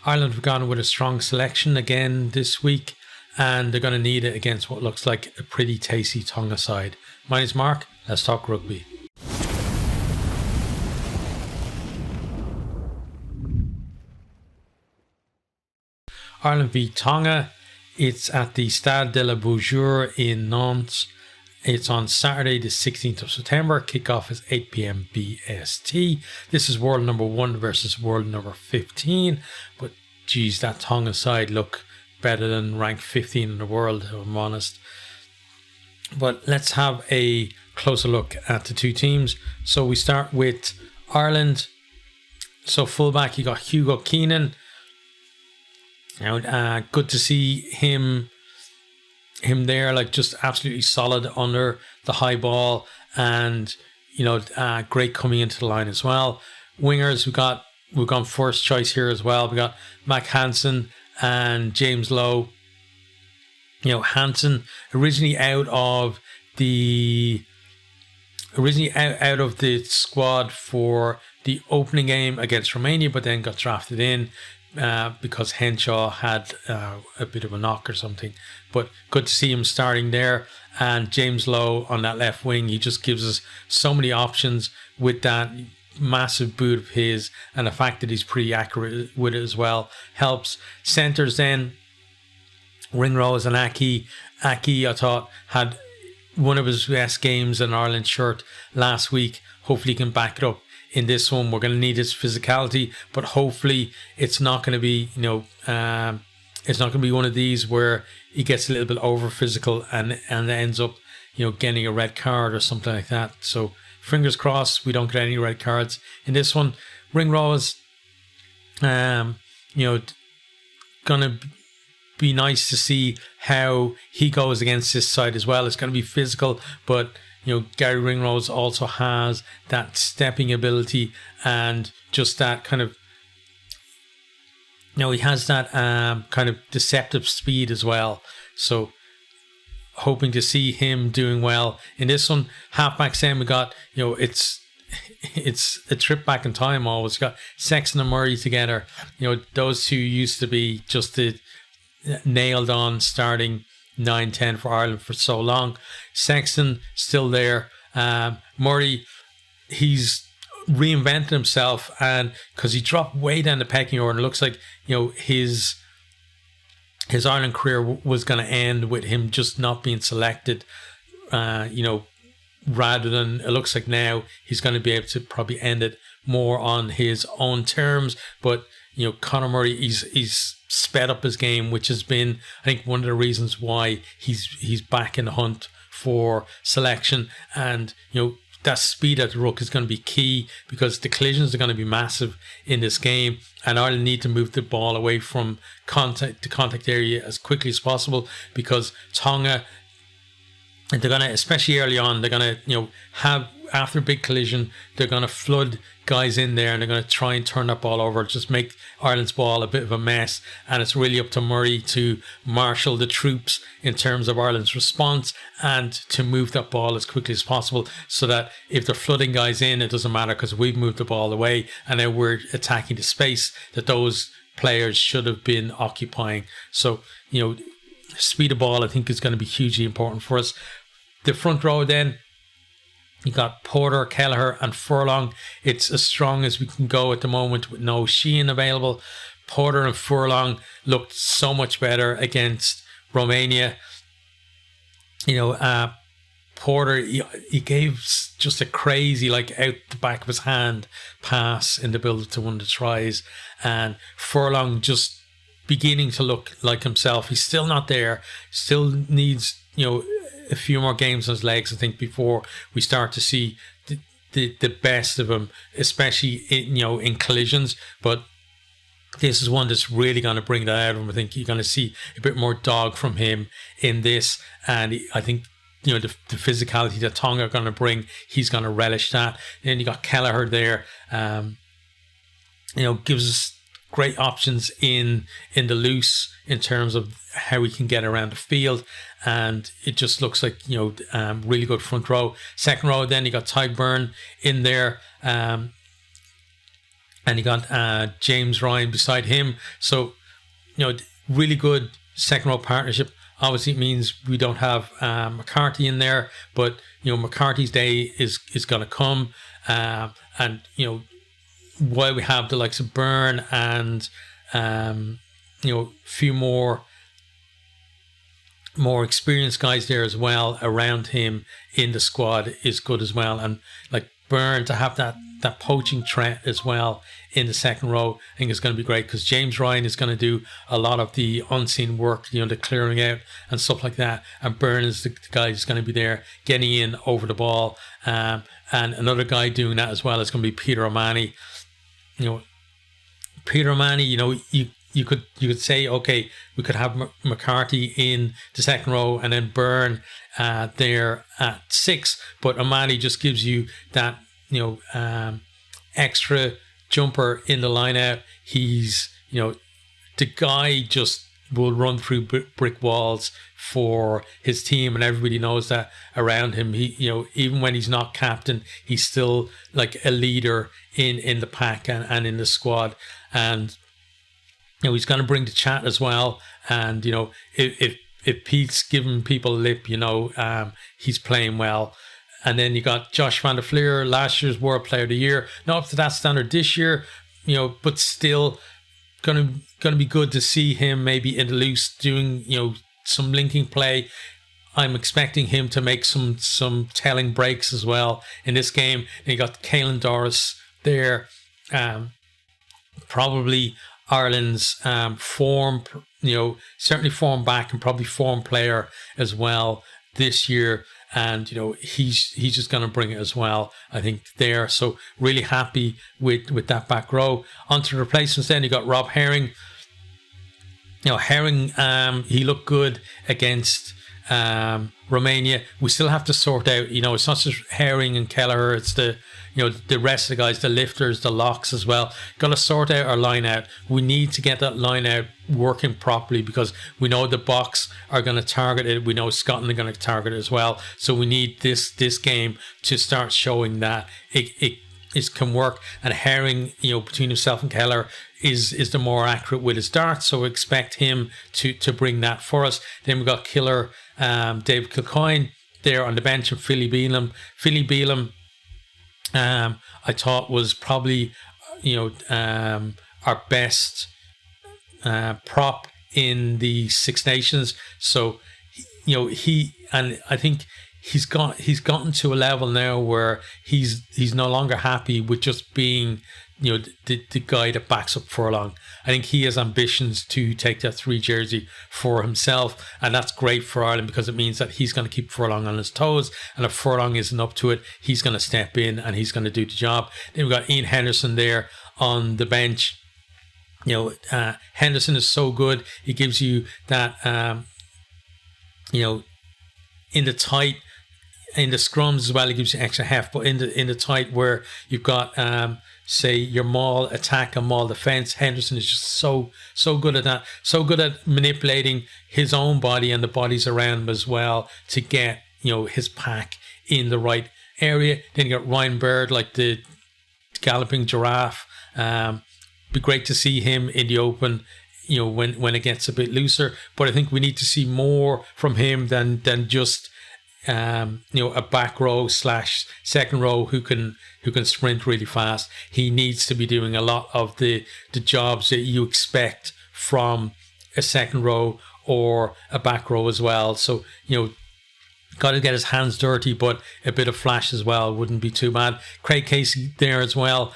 Ireland have gone with a strong selection again this week, and they're going to need it against what looks like a pretty tasty Tonga side. My name's Mark. Let's talk rugby. Ireland v Tonga. It's at the Stade de la Beaujour in Nantes. It's on Saturday, the 16th of September. Kickoff is 8 p.m. BST. This is world number 1 versus world number 15. But geez, that Tonga side look better than ranked 15 in the world, if I'm honest. But let's have a closer look at the two teams. So we start with Ireland. So fullback, you got Hugo Keenan. Now, good to see him there, like just absolutely solid under the high ball, and great coming into the line as well. Wingers, we've gone first choice here as well. We got Mac Hansen and James Lowe. Hansen originally out of the squad for the opening game against Romania, but then got drafted in because Henshaw had a bit of a knock or something. But good to see him starting there. And James Lowe on that left wing, he just gives us so many options with that massive boot of his, and the fact that he's pretty accurate with it as well helps. Centres then, Ringrose and Aki. Aki, I thought, had one of his best games in Ireland shirt last week. Hopefully he can back it up in this one. We're going to need his physicality, but hopefully it's not going to be, it's not going to be one of these where he gets a little bit over physical and ends up, getting a red card or something like that. So fingers crossed we don't get any red cards in this one. Ringrose, going to be nice to see how he goes against this side as well. It's going to be physical, but Gary Ringrose also has that stepping ability and just that kind of, he has that kind of deceptive speed as well. So hoping to see him doing well in this one. Halfbacks then we got, it's a trip back in time always. We got Sexton and Murray together. Those two used to be just the nailed on starting 9-10 for Ireland for so long. Sexton still there. Murray, he's reinvented himself, and because he dropped way down the pecking order, and it looks like his Ireland career was going to end with him just not being selected. Rather than, it looks like now he's going to be able to probably end it more on his own terms. But Conor Murray, he's sped up his game, which has been, I think, one of the reasons why he's back in the hunt for selection. And that speed at the ruck is going to be key, because the collisions are going to be massive in this game, and Ireland need to move the ball away from the contact area as quickly as possible, because Tonga, they're going to, especially early on, they're going to have, after a big collision, they're going to flood guys in there, and they're going to try and turn that ball over, just make Ireland's ball a bit of a mess. And it's really up to Murray to marshal the troops in terms of Ireland's response and to move that ball as quickly as possible, so that if they're flooding guys in, it doesn't matter, because we've moved the ball away and now we're attacking the space that those players should have been occupying. So speed of ball, I think, is going to be hugely important for us. The front row then, you got Porter, Kelleher and Furlong. It's as strong as we can go at the moment with no Sheehan available. Porter and Furlong looked so much better against Romania. Porter, he gave just a crazy, out the back of his hand pass in the build-up to one of the tries. And Furlong just beginning to look like himself. He's still not there. Still needs, a few more games on his legs, I think, before we start to see the best of him, especially in collisions. But this is one that's really going to bring that out of him. I think you're going to see a bit more dog from him in this, and I think the physicality that Tonga are going to bring, he's going to relish that. And then you got Kelleher there, gives us great options in the loose in terms of how we can get around the field, and it just looks like really good front row. Second row then you got Tyburn in there, and you got James Ryan beside him. So, really good second row partnership. Obviously, it means we don't have McCarthy in there, but McCarthy's day is going to come, and while we have the likes of Byrne and few more experienced guys there as well around him in the squad is good as well. And like Byrne, to have that poaching threat as well in the second row, I think is going to be great, because James Ryan is going to do a lot of the unseen work, the clearing out and stuff like that. And Byrne is the guy who's going to be there getting in over the ball. And another guy doing that as well is going to be Peter O'Mahony. Peter O'Mahony, you could say, okay, we could have McCarthy in the second row and then Byrne there at 6, but O'Mahony just gives you that extra jumper in the line out. He's the guy just will run through brick walls for his team, and everybody knows that around him. He even when he's not captain, he's still like a leader in the pack and in the squad. And he's going to bring the chat as well. And if Pete's giving people lip, he's playing well. And then you got Josh van der Fleer, last year's World Player of the Year. Not up to that standard this year, but still going to be good to see him maybe in the loose doing, some linking play. I'm expecting him to make some telling breaks as well in this game. And you got Caelan Doris there, probably Ireland's form, certainly form back and probably form player as well this year. And he's just going to bring it as well, I think, there. So really happy with that back row. Onto the replacements then, you got Rob Herring. Herring, he looked good against Romania. We still have to sort out, it's not just Herring and Kelleher, it's the rest of the guys, the lifters, the locks as well. Got to sort out our line out. We need to get that line out working properly, because we know the Box are going to target it. We know Scotland are going to target it as well. So we need this game to start showing that it can work. And Herring, between himself and Keller, is the more accurate with his darts. So we expect him to bring that for us. Then we got killer David Kilcoyne there on the bench, and Philly Bealham. Philly Bealham, I thought was probably our best prop in the Six Nations. So I think he's gotten to a level now where he's no longer happy with just being the guy that backs up Furlong. I think he has ambitions to take that 3 jersey for himself, and that's great for Ireland, because it means that he's going to keep Furlong on his toes, and if Furlong isn't up to it, he's going to step in and he's going to do the job. Then we've got Ian Henderson there on the bench. Henderson is so good. He gives you that in the tight, in the scrums as well, he gives you extra heft, but in the tight where you've got say your maul attack and maul defense, Henderson is just so good at that, so good at manipulating his own body and the bodies around him as well to get his pack in the right area. Then you got Ryan Baird, like the galloping giraffe. Be great to see him in the open, when it gets a bit looser. But I think we need to see more from him than just a back row / second row who can sprint really fast. He needs to be doing a lot of the jobs that you expect from a second row or a back row as well. So got to get his hands dirty, but a bit of flash as well wouldn't be too bad. Craig Casey there as well.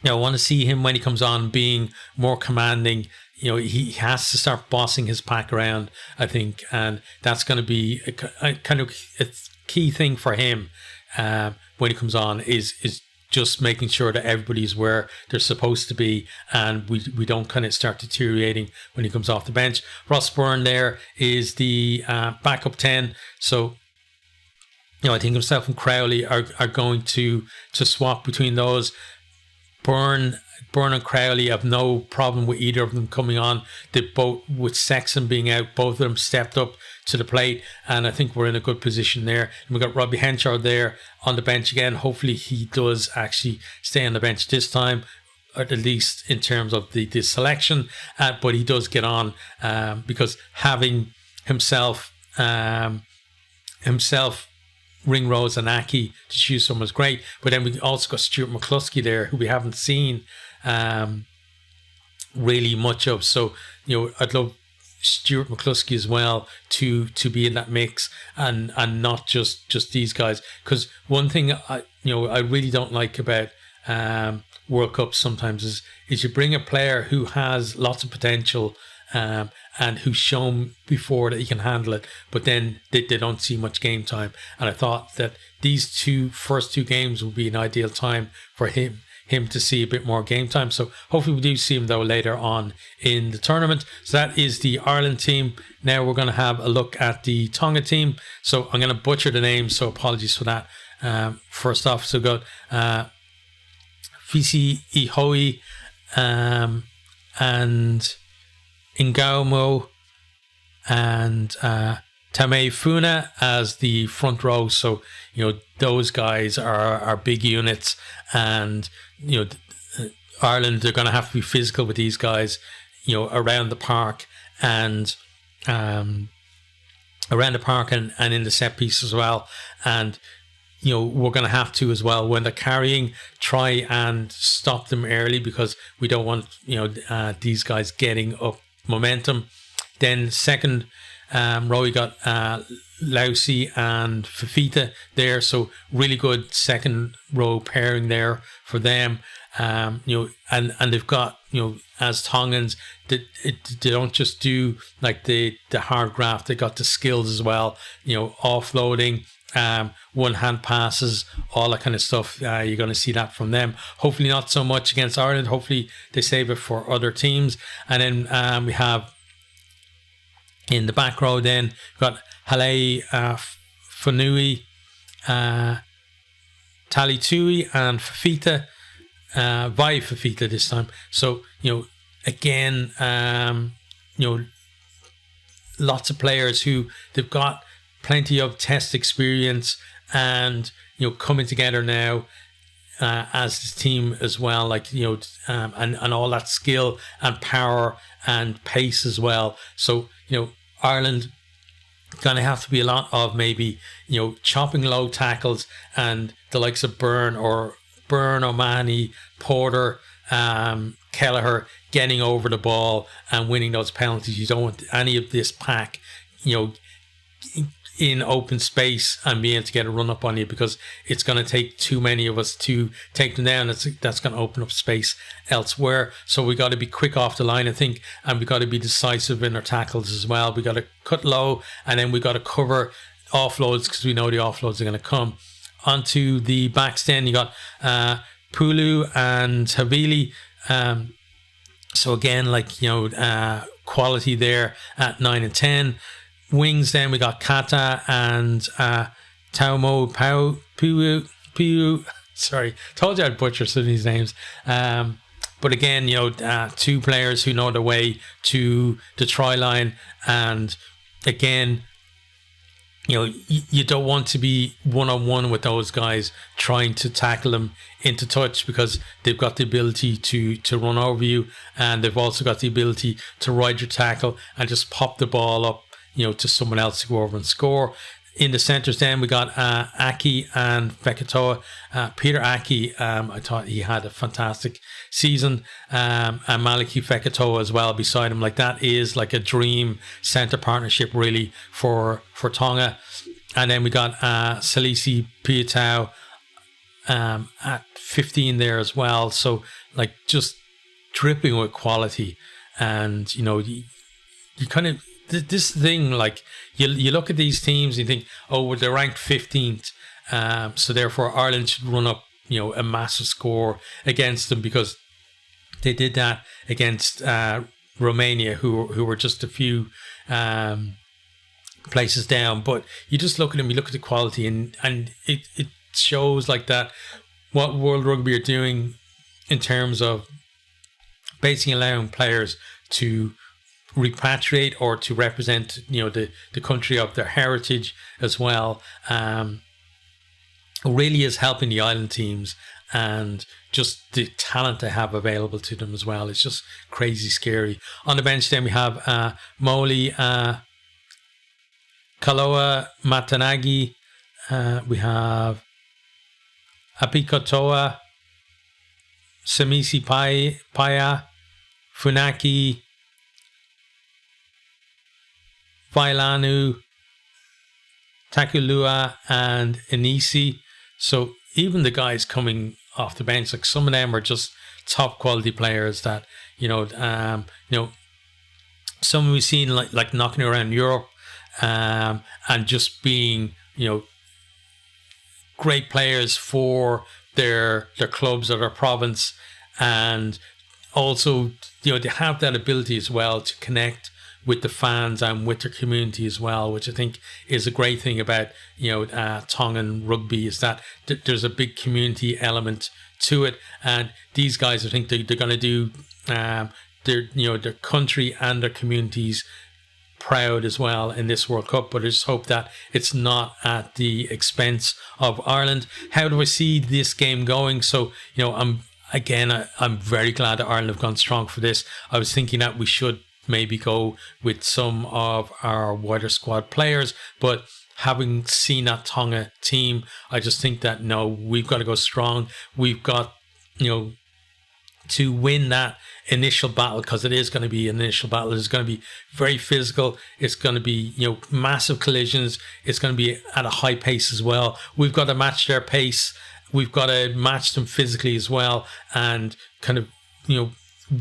I want to see him when he comes on being more commanding. He has to start bossing his pack around, I think, and that's going to be a kind of a key thing for him when he comes on is just making sure that everybody's where they're supposed to be, and we don't kind of start deteriorating when he comes off the bench. Ross Byrne there is the backup 10, so I think himself and Crowley are going to swap between those. Byrne and Crowley have no problem with either of them coming on. They both, with Sexton being out, both of them stepped up to the plate, and I think we're in a good position there. And we've got Robbie Henchard there on the bench again. Hopefully he does actually stay on the bench this time, or at least in terms of the selection, but he does get on because having himself Ringrose and Aki to choose from was great. But then we also got Stuart McCluskey there, who we haven't seen really much of. So, I'd love Stuart McCluskey as well to be in that mix, and not just these guys. Because one thing I really don't like about World Cups sometimes is you bring a player who has lots of potential and who's shown before that he can handle it, but then they don't see much game time. And I thought that these first two games would be an ideal time for him to see a bit more game time. So hopefully we do see him though later on in the tournament. So that is the Ireland team. Now we're going to have a look at the Tonga team. So I'm going to butcher the names, so apologies for that. First off, so got Fisi Ihoi and Ingaumo and Tamei Funa as the front row. So, those guys are big units, and, Ireland, they're going to have to be physical with these guys, around the park and in the set piece as well. And, we're going to have to as well, when they're carrying, try and stop them early, because we don't want, these guys getting up momentum. Then second row, you got Lausi and Fafita there, so really good second row pairing there for them. And they've got, as Tongans, they don't just do like the hard graft, they got the skills as well, offloading, one hand passes, all that kind of stuff. You're going to see that from them. Hopefully not so much against Ireland. Hopefully they save it for other teams. And then we have in the back row, then we've got Halei Fanui, Talitui and Fafita, Vai Fafita this time. So, again, lots of players who they've got plenty of test experience, and coming together now as this team as well, like and all that skill and power and pace as well. So Ireland gonna have to be a lot of maybe chopping low tackles, and the likes of Byrne, O'Mahony, Porter, Kelleher getting over the ball and winning those penalties. You don't want any of this pack in open space and being able to get a run up on you, because it's going to take too many of us to take them down. That's going to open up space elsewhere. So we got to be quick off the line, I think, and we got to be decisive in our tackles as well. We got to cut low, and then we got to cover offloads, because we know the offloads are going to come. Onto the backs, then you got Pulu and Havili. So again, quality there at 9 and 10. Wings, then we got Kata and Taumo Piu. Sorry, told you I'd butcher some of these names. But again, two players who know their way to the try line, and again, you don't want to be one-on-one with those guys trying to tackle them into touch, because they've got the ability to run over you, and they've also got the ability to ride your tackle and just pop the ball up to someone else to go over and score. In the centres, then we got Aki and Fekitoa. Peter Aki, I thought he had a fantastic season, and Maliki Fekitoa as well beside him. Like, that is like a dream centre partnership really for Tonga. And then we got Salisi Piatau at 15 there as well. So just dripping with quality, and you kind of, this thing, you look at these teams and you think, oh, well, they're ranked 15th, so therefore Ireland should run up a massive score against them, because they did that against Romania, who were just a few places down. But you just look at them, you look at the quality, and it shows like that what World Rugby are doing in terms of basically allowing players to repatriate or to represent, the country of their heritage as well, really is helping the island teams, and just the talent they have available to them as well. It's just crazy scary. On the bench then we have Moli Kaloa Matanagi, we have Apikotoa, Samisi Paya, Funaki, Vailanu, Takulua, and Inisi. So even the guys coming off the bench, like some of them are just top quality players that, some we've seen like knocking around Europe, and just being, great players for their clubs or their province, and also, they have that ability as well to connect with the fans and with their community as well, which I think is a great thing about, Tongan rugby, is that there's a big community element to it. And these guys, I think they're going to do their country and their communities proud as well in this World Cup. But I just hope that it's not at the expense of Ireland. How do I see this game going? So, I'm very glad that Ireland have gone strong for this. I was thinking that we should maybe go with some of our wider squad players, but having seen that Tonga team, I just think that no, we've got to go strong. We've got, to win that initial battle, because it is going to be an initial battle. It's going to be very physical. It's going to be, massive collisions. It's going to be at a high pace as well. We've got to match their pace. We've got to match them physically as well, and kind of,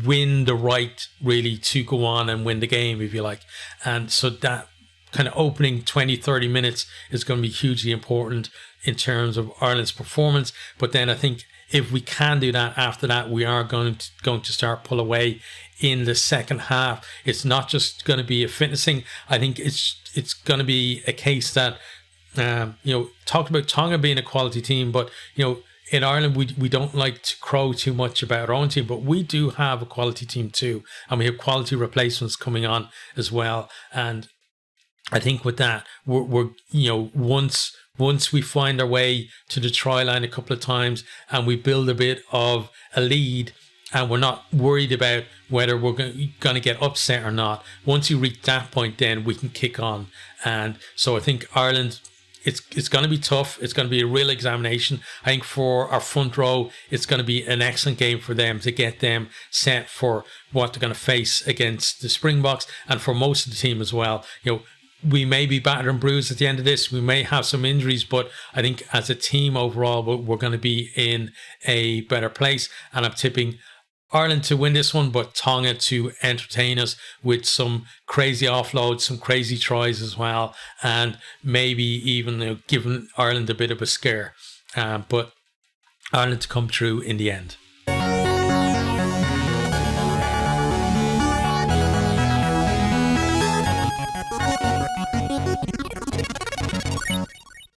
win the right really to go on and win the game, if you like. And so that kind of opening 20-30 minutes is going to be hugely important in terms of Ireland's performance. But then I think if we can do that, after that, we are going to start pull away in the second half. It's not just going to be a fitness thing. I think it's going to be a case that, talked about Tonga being a quality team, but, in Ireland, we don't like to crow too much about our own team, but we do have a quality team too. And we have quality replacements coming on as well. And I think with that, we're once we find our way to the try line a couple of times and we build a bit of a lead, and we're not worried about whether we're going to get upset or not. Once you reach that point, then we can kick on. And so I think Ireland, it's going to be tough. It's going to be a real examination. I think for our front row, it's going to be an excellent game for them to get them set for what they're going to face against the Springboks, and for most of the team as well. We may be battered and bruised at the end of this. We may have some injuries, but I think as a team overall, we're going to be in a better place. And I'm tipping Ireland to win this one, but Tonga to entertain us with some crazy offloads, some crazy tries as well, and maybe even giving Ireland a bit of a scare. But Ireland to come through in the end.